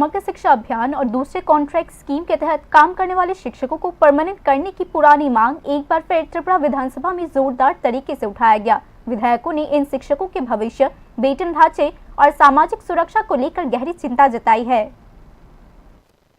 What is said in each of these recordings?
समग्र शिक्षा अभियान और दूसरे कॉन्ट्रैक्ट स्कीम के तहत काम करने वाले शिक्षकों को परमानेंट करने की पुरानी मांग एक बार फिर त्रिपुरा विधानसभा में जोरदार तरीके से उठाया गया। विधायकों ने इन शिक्षकों के भविष्य, वेतन ढांचे और सामाजिक सुरक्षा को लेकर गहरी चिंता जताई है।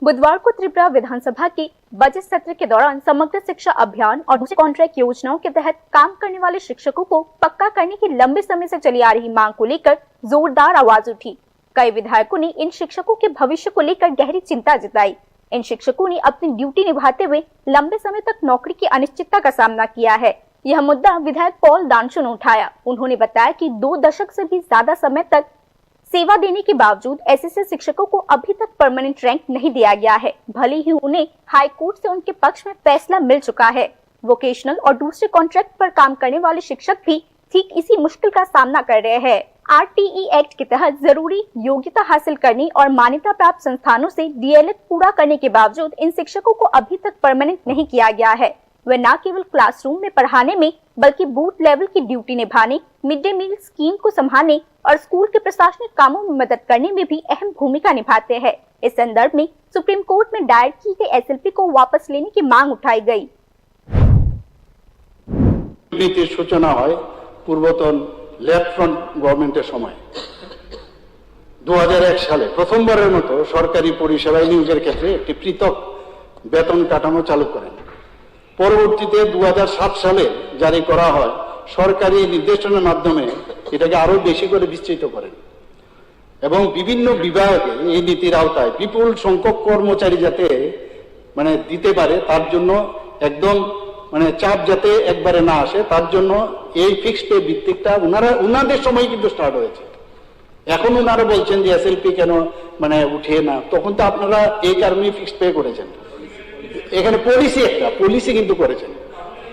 बुधवार को त्रिपुरा विधानसभा के बजट सत्र के दौरान समग्र शिक्षा अभियान और दूसरे कॉन्ट्रैक्ट योजनाओं के तहत काम करने वाले शिक्षकों को पक्का करने की लंबे समय से चली आ रही मांग को लेकर जोरदार आवाज उठी। कई विधायकों ने इन शिक्षकों के भविष्य को लेकर गहरी चिंता जताई। इन शिक्षकों ने अपनी ड्यूटी निभाते हुए लंबे समय तक नौकरी की अनिश्चितता का सामना किया है। यह मुद्दा विधायक पॉल दानशु ने उठाया। उन्होंने बताया कि 2 दशक से भी ज्यादा समय तक सेवा देने के बावजूद ऐसे शिक्षकों को अभी तक परमानेंट रैंक नहीं दिया गया है। भले ही उन्हें हाई कोर्ट से उनके पक्ष में फैसला मिल चुका है। वोकेशनल और दूसरे कॉन्ट्रैक्ट पर काम करने वाले शिक्षक भी ठीक इसी मुश्किल का सामना कर रहे हैं। RTE एक्ट के तहत जरूरी योग्यता हासिल करने और मान्यता प्राप्त संस्थानों से DLED पूरा करने के बावजूद इन शिक्षकों को अभी तक परमानेंट नहीं किया गया है। वे न केवल क्लासरूम में पढ़ाने में बल्कि बूथ लेवल की ड्यूटी निभाने, मिड डे मील स्कीम को संभालने और स्कूल के प्रशासनिक कामों में मदद करने में भी अहम भूमिका निभाते हैं। इस संदर्भ में सुप्रीम कोर्ट में दायर की गई SLP को वापस लेने की मांग उठाई गई। सूचना है पूर्वतन लेफ्ट फ्रंट गवर्नमेंटेर समय 2001 साले प्रथमबारेर मतो सरकारी परिसेवाय नियोगेर क्षेत्रे एकटी पृथक वेतन काठामो चालू करें। परवर्तीते 2007 साले जारी करा है सरकारी निर्देशनार माध्यमे एटाके आरो बेशी करे विस्तृत करें एवं विभिन्न विभागे এই নীতির আওতায় বিপুল সংখ্যক কর্মচারী যাতে মানে দিতে পারে তার জন্য একদম মানে চাপ যাতে একবারে না আসে তার জন্য এই ফিক্সড পে ভিত্তিকটা উনাদের সময় কিন্তু স্টার্ট হয়েছে। এখন উনারা বলছেন যে SLP কেন মানে উঠে না, তখন তো আপনারা এই কারণেই ফিক্সড পে করেছেন। এখানে পলিসি কিন্তু করেছেন।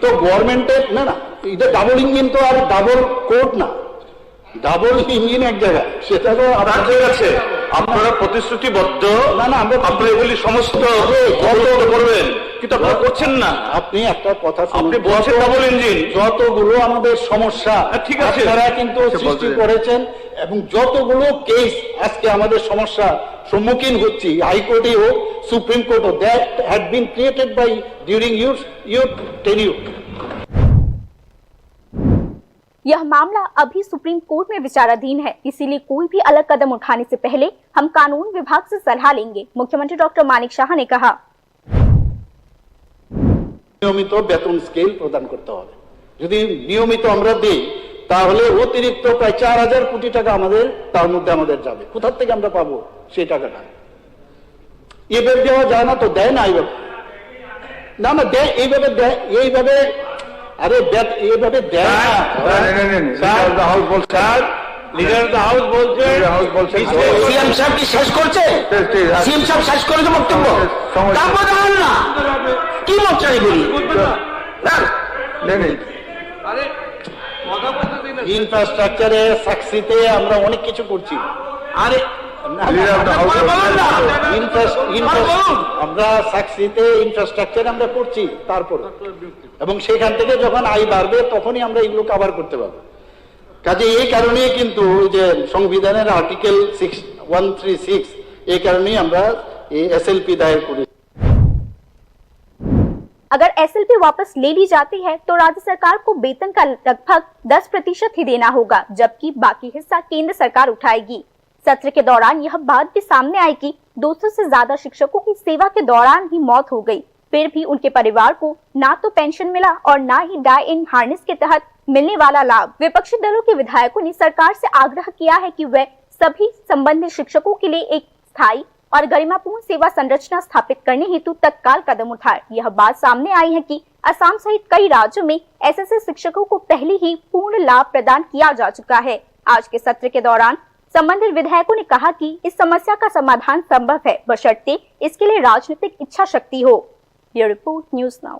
তো গভর্নমেন্টের না এটা ডাবল ইঞ্জিন তো আর ডাবল কোর্ট না, ডাবল ইঞ্জিন এক জায়গায়, সেটা তো আপনাদের আছে। আপনারা প্রতিশ্রুতিবদ্ধ না আপনারা এগুলি সমস্ত করবেন, কিন্তু আপনারা করছেন না। আপনি একটা কথা আপনি বলছেন ডাবল ইঞ্জিন, যতগুলো আমাদের সমস্যা ঠিক আছে তারা কিন্তু সৃষ্টি করেছেন এবং যতগুলো কেস আজকে আমাদের সমস্যা সম্মুখীন হচ্ছি হাইকোর্টে হোক সুপ্রিম কোর্ট হোক, that had been created by during your tenure. यह मामला अभी सुप्रीम कोर्ट में विचाराधीन है, इसीलिए कोई भी अलग कदम उठाने से पहले हम कानून विभाग से सलाह लेंगे। मुख्यमंत्री डॉक्टर मानिक शाह ने कहा, নিয়মিত বেতন স্কেল প্রদান করতে হবে। যদি নিয়মিত আমরা দেই তাহলে অতিরিক্ত প্রায় 4000 কোটি টাকা আমাদের তার মধ্যে আমাদের যাবে। কোথা থেকে আমরা পাবো সেই টাকাটা? এইভাবে দেওয়া যায় না, তো দেয় না এইভাবে, না দেয় এইভাবে, দেয় এইভাবে, আরে এইভাবে দেয় না। লিডার অফ দ্য হাউস বলছে সিএম সাহেব কি শেষ করছে? সিএম সাহেব শেষ করেছে বক্তব্য, তারপর দেখেন না কি মচ্চারি বলি। ইনফ্রাস্ট্রাকচারে সাকসিতে আমরা অনেক কিছু করছি। আরে আমরা সাকসিতে ইনফ্রাস্ট্রাকচার আমরা করছি, তারপর এবং সেখান থেকে যখন আয় বাড়বে তখনই আমরা এগুলো কভার করতে পারবো। কাজে এই কারণে কিন্তু যে সংবিধানের আর্টিকেল 136 এই কারণেই আমরা এই SLP দায়ের করি। अगर SLP वापस ले ली जाती है तो राज्य सरकार को वेतन का लगभग 10% ही देना होगा, जबकि बाकी हिस्सा केंद्र सरकार उठाएगी। सत्र के दौरान यह बात भी सामने आई कि 200 से ज्यादा शिक्षकों की सेवा के दौरान ही मौत हो गई, फिर भी उनके परिवार को ना तो पेंशन मिला और ना ही डाई इन हार्नेस के तहत मिलने वाला लाभ। विपक्षी दलों के विधायकों ने सरकार से आग्रह किया है कि वह सभी संबंधित शिक्षकों के लिए एक स्थायी और गरिमापूर्ण सेवा संरचना स्थापित करने हेतु तत्काल कदम उठाए। यह बात सामने आई है कि असम सहित कई राज्यों में ऐसे शिक्षकों को पहले ही पूर्ण लाभ प्रदान किया जा चुका है। आज के सत्र के दौरान संबंधित विधायकों ने कहा कि इस समस्या का समाधान संभव है, बशर्ते इसके लिए राजनीतिक इच्छा शक्ति हो। ये रिपोर्ट न्यूज़ नाउ।